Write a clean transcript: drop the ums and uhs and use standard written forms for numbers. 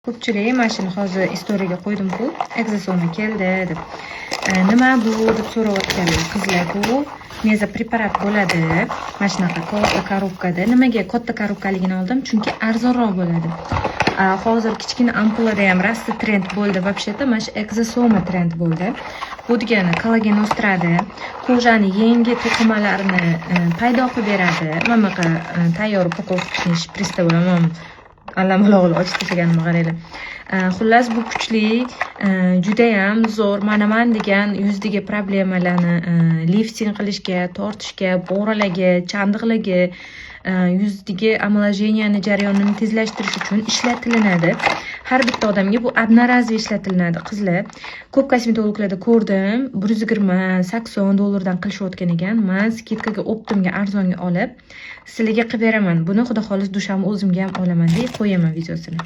Ko'pchilik mana shuni hozir istoriyaga qo'ydim-ku, Exosoma keldi deb. Nima bu deb so'rayotganlar qizlar, bu mezopreparat bo'ladi. Mana shunaqa katta korobkada. Nimaga katta korobkaligini oldim? Chunki arzonroq bo'ladi. Hozir kichkina ampulada ham rasti trend bo'ldi. Вообще-то mana shu Exosoma trend bo'ldi. Bu degani kollagen o'stiradi, kojani yangi to'qimalarini paydo qilib beradi. Mana bunaqa tayyor upakovkani shpritsda bo'laman. Allambaloqli ochib tashlaganimni qaranglar. Xullas bu kuchli, juda ham zo'r. Mana degan yuzdagi problemalarni lifting qilishga, tortishga, bo'g'ralarga, chandiqlarga, yuzdagi omolajeniyaning jarayonini tezlashtirish uchun ishlatilinadi. Har bitta odamga bu одноразовый ishlatilinadi. Qizlar, ko'p kosmetologlarda ko'rdim, $120-80 qilishayotgan ekan. Men skidkaga Optimga arzonga olib, sizlarga qilib beraman. Buni xudo xolis dushamni o'zimga ham olaman deb qo'yaman videosini.